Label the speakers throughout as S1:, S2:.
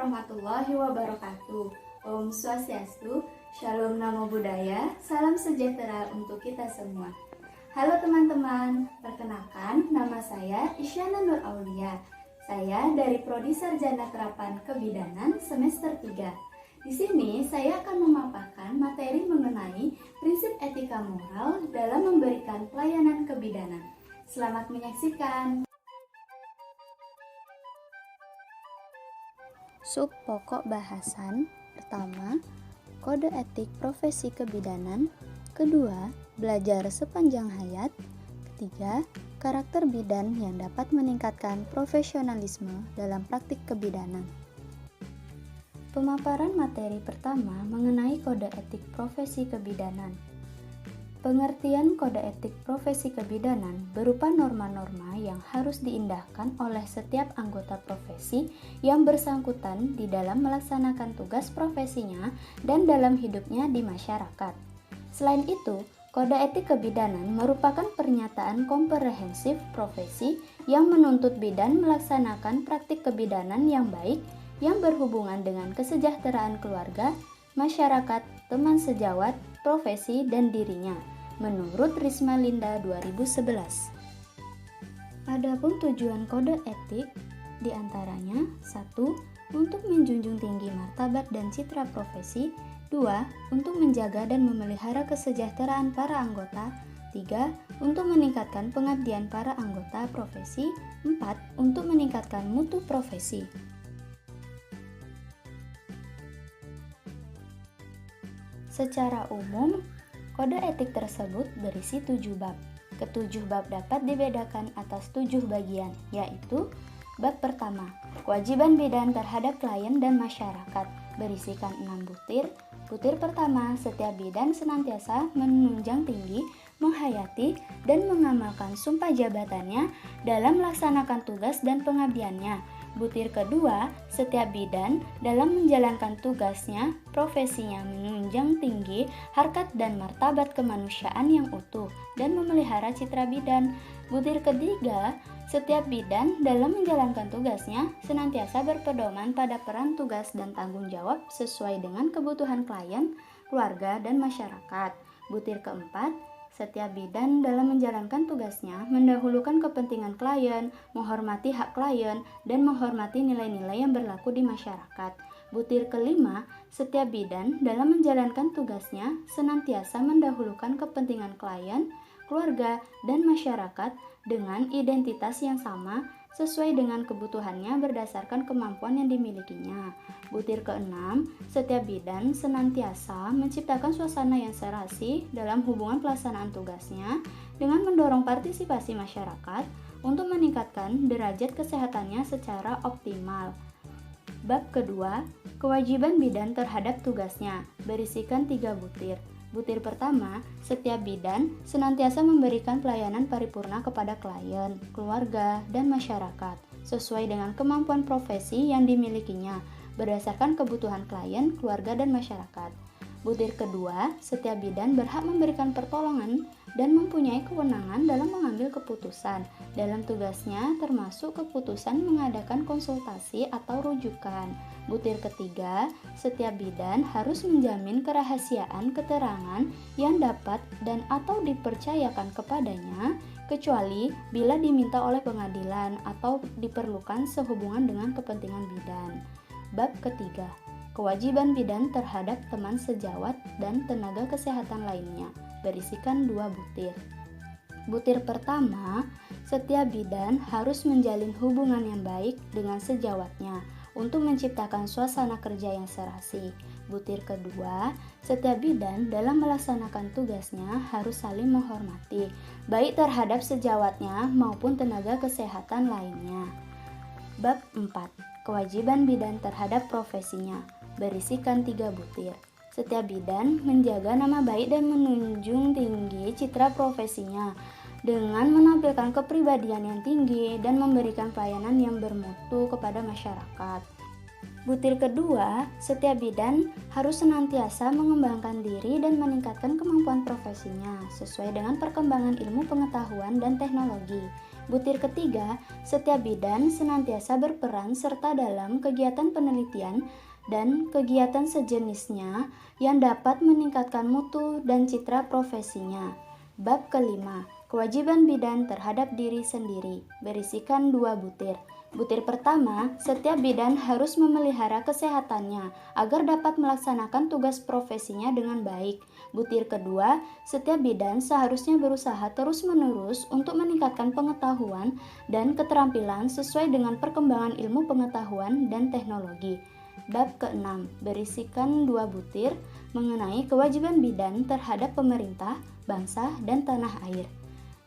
S1: warahmatullahi wabarakatuh. Om Swastiastu, Shalom Namo Buddhaya, salam sejahtera untuk kita semua. Halo teman-teman, perkenalkan nama saya Isyana Nur Aulia. Saya dari Prodi Sarjana Terapan Kebidanan semester 3. Di sini saya akan memaparkan materi mengenai prinsip etika moral dalam memberikan pelayanan kebidanan. Selamat menyaksikan.
S2: Sub pokok bahasan pertama, kode etik profesi kebidanan. Kedua, belajar sepanjang hayat. Ketiga, karakter bidan yang dapat meningkatkan profesionalisme dalam praktik kebidanan. Pemaparan materi pertama mengenai kode etik profesi kebidanan. Pengertian kode etik profesi kebidanan berupa norma-norma yang harus diindahkan oleh setiap anggota profesi yang bersangkutan di dalam melaksanakan tugas profesinya dan dalam hidupnya di masyarakat. Selain itu, kode etik kebidanan merupakan pernyataan komprehensif profesi yang menuntut bidan melaksanakan praktik kebidanan yang baik yang berhubungan dengan kesejahteraan keluarga, masyarakat, teman sejawat, profesi, dan dirinya, menurut Risma Linda 2011. Adapun tujuan kode etik diantaranya 1. Untuk menjunjung tinggi martabat dan citra profesi. 2. Untuk menjaga dan memelihara kesejahteraan para anggota. 3. Untuk meningkatkan pengabdian para anggota profesi. 4. Untuk meningkatkan mutu profesi. Secara umum, kode etik tersebut berisi 7 bab. Ketujuh bab dapat dibedakan atas 7 bagian, yaitu bab pertama, kewajiban bidan terhadap klien dan masyarakat, berisikan 6 butir. Butir pertama, setiap bidan senantiasa menunjang tinggi, menghayati, dan mengamalkan sumpah jabatannya dalam melaksanakan tugas dan pengabdiannya. Butir kedua, setiap bidan dalam menjalankan tugasnya, profesinya menunjang tinggi harkat dan martabat kemanusiaan yang utuh dan memelihara citra bidan. Butir ketiga, setiap bidan dalam menjalankan tugasnya senantiasa berpedoman pada peran tugas dan tanggung jawab sesuai dengan kebutuhan klien, keluarga, dan masyarakat. Butir keempat, setiap bidan dalam menjalankan tugasnya mendahulukan kepentingan klien, menghormati hak klien, dan menghormati nilai-nilai yang berlaku di masyarakat. Butir kelima, setiap bidan dalam menjalankan tugasnya senantiasa mendahulukan kepentingan klien, keluarga, dan masyarakat dengan identitas yang sama sesuai dengan kebutuhannya berdasarkan kemampuan yang dimilikinya. Butir keenam, setiap bidan senantiasa menciptakan suasana yang serasi dalam hubungan pelaksanaan tugasnya dengan mendorong partisipasi masyarakat untuk meningkatkan derajat kesehatannya secara optimal. Bab kedua, kewajiban bidan terhadap tugasnya, berisikan 3 butir. Butir pertama, setiap bidan senantiasa memberikan pelayanan paripurna kepada klien, keluarga, dan masyarakat sesuai dengan kemampuan profesi yang dimilikinya berdasarkan kebutuhan klien, keluarga, dan masyarakat. Butir kedua, setiap bidan berhak memberikan pertolongan dan mempunyai kewenangan dalam mengambil keputusan dalam tugasnya termasuk keputusan mengadakan konsultasi atau rujukan. Butir ketiga, setiap bidan harus menjamin kerahasiaan keterangan yang dapat dan atau dipercayakan kepadanya kecuali bila diminta oleh pengadilan atau diperlukan sehubungan dengan kepentingan bidan. Bab ketiga, kewajiban bidan terhadap teman sejawat dan tenaga kesehatan lainnya, berisikan 2 butir. Butir pertama, setiap bidan harus menjalin hubungan yang baik dengan sejawatnya untuk menciptakan suasana kerja yang serasi. Butir kedua, setiap bidan dalam melaksanakan tugasnya harus saling menghormati, baik terhadap sejawatnya maupun tenaga kesehatan lainnya. Bab 4, kewajiban bidan terhadap profesinya, berisikan 3 butir. Setiap bidan menjaga nama baik dan menunjung tinggi citra profesinya dengan menampilkan kepribadian yang tinggi dan memberikan pelayanan yang bermutu kepada masyarakat. Butir kedua, setiap bidan harus senantiasa mengembangkan diri dan meningkatkan kemampuan profesinya sesuai dengan perkembangan ilmu pengetahuan dan teknologi. Butir ketiga, setiap bidan senantiasa berperan serta dalam kegiatan penelitian dan kegiatan sejenisnya yang dapat meningkatkan mutu dan citra profesinya. Bab kelima, kewajiban bidan terhadap diri sendiri, berisikan 2 butir. Butir pertama, setiap bidan harus memelihara kesehatannya agar dapat melaksanakan tugas profesinya dengan baik. Butir kedua, setiap bidan seharusnya berusaha terus-menerus untuk meningkatkan pengetahuan dan keterampilan sesuai dengan perkembangan ilmu pengetahuan dan teknologi. Bab ke-6 berisikan 2 butir mengenai kewajiban bidan terhadap pemerintah, bangsa, dan tanah air.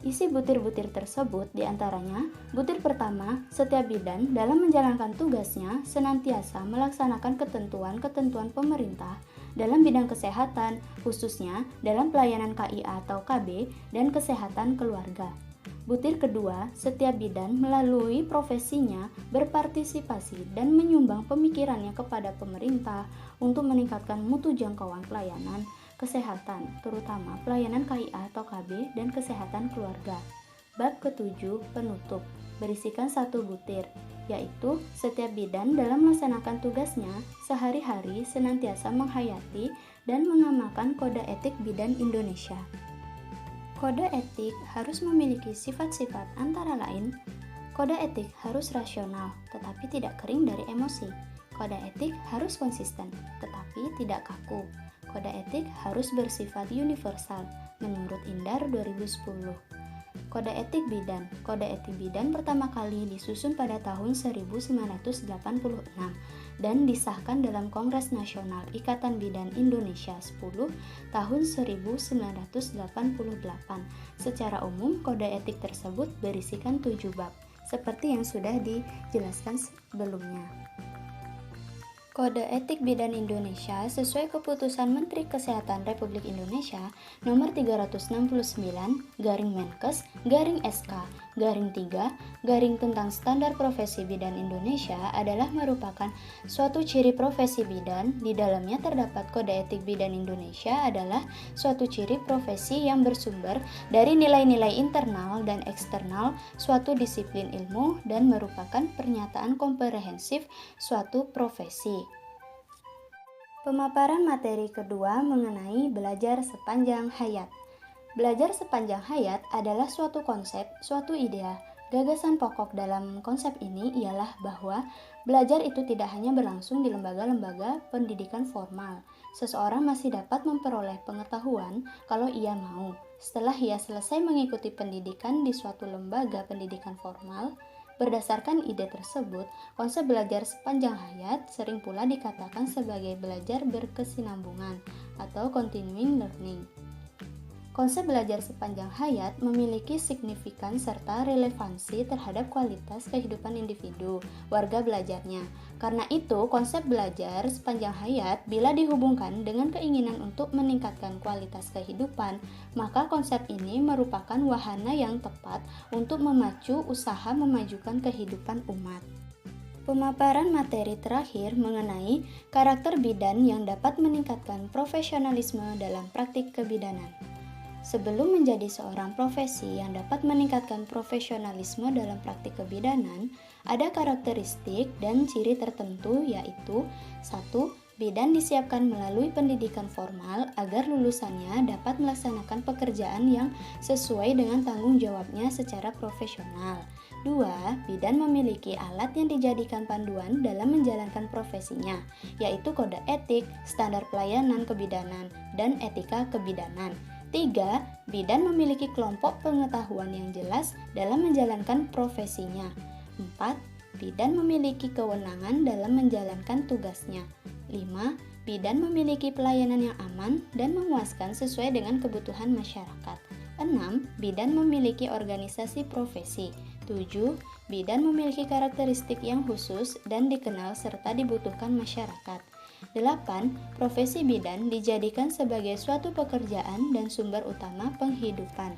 S2: Isi butir-butir tersebut diantaranya, butir pertama, setiap bidan dalam menjalankan tugasnya senantiasa melaksanakan ketentuan-ketentuan pemerintah dalam bidang kesehatan, khususnya dalam pelayanan KIA atau KB dan kesehatan keluarga. Butir kedua, setiap bidan melalui profesinya berpartisipasi dan menyumbang pemikirannya kepada pemerintah untuk meningkatkan mutu jangkauan pelayanan kesehatan, terutama pelayanan KIA atau KB dan kesehatan keluarga. Bab ke-7 penutup berisikan 1 butir, yaitu setiap bidan dalam melaksanakan tugasnya sehari-hari senantiasa menghayati dan mengamalkan kode etik bidan Indonesia. Kode etik harus memiliki sifat-sifat antara lain, kode etik harus rasional tetapi tidak kering dari emosi. Kode etik harus konsisten tetapi tidak kaku. Kode etik harus bersifat universal menurut Indar 2010. Kode etik bidan. Kode etik bidan pertama kali disusun pada tahun 1986 dan disahkan dalam Kongres Nasional Ikatan Bidan Indonesia 10 tahun 1988. Secara umum, kode etik tersebut berisikan 7 bab, seperti yang sudah dijelaskan sebelumnya. Kode Etik Bidan Indonesia sesuai keputusan Menteri Kesehatan Republik Indonesia nomor 369/Menkes/SK/3 tentang standar profesi bidan Indonesia adalah merupakan suatu ciri profesi bidan. Di dalamnya terdapat kode etik bidan Indonesia adalah suatu ciri profesi yang bersumber dari nilai-nilai internal dan eksternal suatu disiplin ilmu dan merupakan pernyataan komprehensif suatu profesi. Pemaparan materi kedua mengenai belajar sepanjang hayat. Belajar sepanjang hayat adalah suatu konsep, suatu idea. Gagasan pokok dalam konsep ini ialah bahwa belajar itu tidak hanya berlangsung di lembaga-lembaga pendidikan formal. Seseorang masih dapat memperoleh pengetahuan kalau ia mau. Setelah ia selesai mengikuti pendidikan di suatu lembaga pendidikan formal, berdasarkan ide tersebut, konsep belajar sepanjang hayat sering pula dikatakan sebagai belajar berkesinambungan atau continuing learning. Konsep belajar sepanjang hayat memiliki signifikan serta relevansi terhadap kualitas kehidupan individu, warga belajarnya. Karena itu, konsep belajar sepanjang hayat bila dihubungkan dengan keinginan untuk meningkatkan kualitas kehidupan, maka konsep ini merupakan wahana yang tepat untuk memacu usaha memajukan kehidupan umat. Pemaparan materi terakhir mengenai karakter bidan yang dapat meningkatkan profesionalisme dalam praktik kebidanan. Sebelum menjadi seorang profesi yang dapat meningkatkan profesionalisme dalam praktik kebidanan, ada karakteristik dan ciri tertentu yaitu 1. Bidan disiapkan melalui pendidikan formal agar lulusannya dapat melaksanakan pekerjaan yang sesuai dengan tanggung jawabnya secara profesional. 2. Bidan memiliki alat yang dijadikan panduan dalam menjalankan profesinya, yaitu kode etik, standar pelayanan kebidanan, dan etika kebidanan. 3. Bidan memiliki kelompok pengetahuan yang jelas dalam menjalankan profesinya. 4. Bidan memiliki kewenangan dalam menjalankan tugasnya. 5. Bidan memiliki pelayanan yang aman dan memuaskan sesuai dengan kebutuhan masyarakat. 6. Bidan memiliki organisasi profesi. 7. Bidan memiliki karakteristik yang khusus dan dikenal serta dibutuhkan masyarakat. 8. Profesi bidan dijadikan sebagai suatu pekerjaan dan sumber utama penghidupan.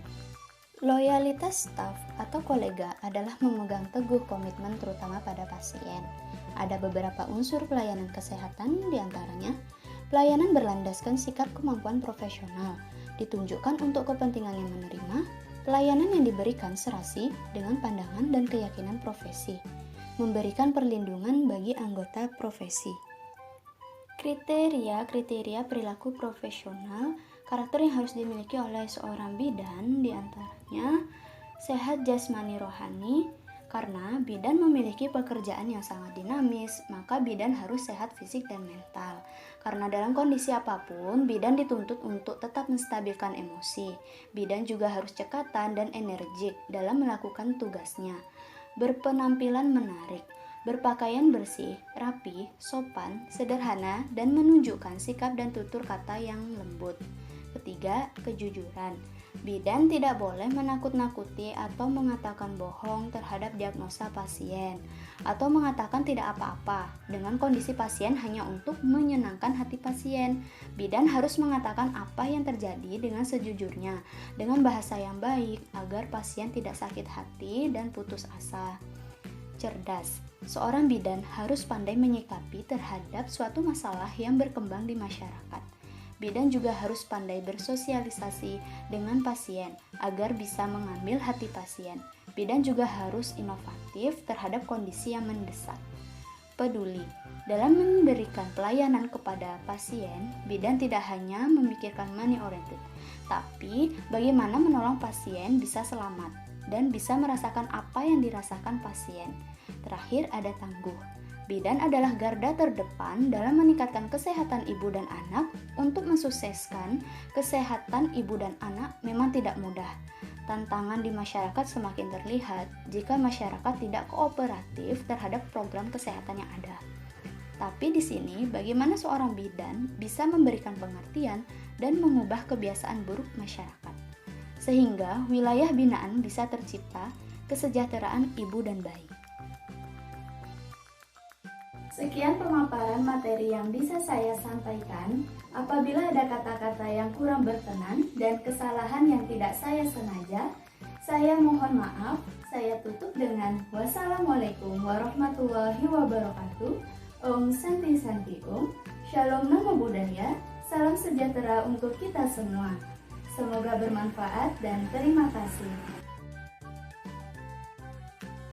S2: Loyalitas staf atau kolega adalah memegang teguh komitmen terutama pada pasien. Ada beberapa unsur pelayanan kesehatan, diantaranya pelayanan berlandaskan sikap kemampuan profesional, ditunjukkan untuk kepentingan yang menerima, pelayanan yang diberikan serasi dengan pandangan dan keyakinan profesi, memberikan perlindungan bagi anggota profesi. Kriteria perilaku profesional, karakter yang harus dimiliki oleh seorang bidan diantaranya sehat jasmani rohani, karena bidan memiliki pekerjaan yang sangat dinamis, maka bidan harus sehat fisik dan mental. Karena dalam kondisi apapun, bidan dituntut untuk tetap menstabilkan emosi. Bidan juga harus cekatan dan energik dalam melakukan tugasnya. Berpenampilan menarik, berpakaian bersih, rapi, sopan, sederhana, dan menunjukkan sikap dan tutur kata yang lembut. Ketiga, kejujuran. Bidan tidak boleh menakut-nakuti atau mengatakan bohong terhadap diagnosa pasien, atau mengatakan tidak apa-apa dengan kondisi pasien hanya untuk menyenangkan hati pasien. Bidan harus mengatakan apa yang terjadi dengan sejujurnya, dengan bahasa yang baik, agar pasien tidak sakit hati dan putus asa. Cerdas. Seorang bidan harus pandai menyikapi terhadap suatu masalah yang berkembang di masyarakat. Bidan juga harus pandai bersosialisasi dengan pasien agar bisa mengambil hati pasien. Bidan juga harus inovatif terhadap kondisi yang mendesak. Peduli. Dalam memberikan pelayanan kepada pasien, bidan tidak hanya memikirkan money oriented, tapi bagaimana menolong pasien bisa selamat dan bisa merasakan apa yang dirasakan pasien. Terakhir, ada tangguh. Bidan adalah garda terdepan dalam meningkatkan kesehatan ibu dan anak. Untuk mensukseskan kesehatan ibu dan anak memang tidak mudah. Tantangan di masyarakat semakin terlihat jika masyarakat tidak kooperatif terhadap program kesehatan yang ada. Tapi di sini, bagaimana seorang bidan bisa memberikan pengertian dan mengubah kebiasaan buruk masyarakat, sehingga wilayah binaan bisa tercipta kesejahteraan ibu dan bayi.
S1: Sekian pemaparan materi yang bisa saya sampaikan. Apabila ada kata-kata yang kurang berkenan dan kesalahan yang tidak saya sengaja, saya mohon maaf. Saya tutup dengan wassalamualaikum warahmatullahi wabarakatuh. Om Santi Santi Om. Shalom Namo Buddhaya. Salam sejahtera untuk kita semua. Semoga bermanfaat dan terima kasih.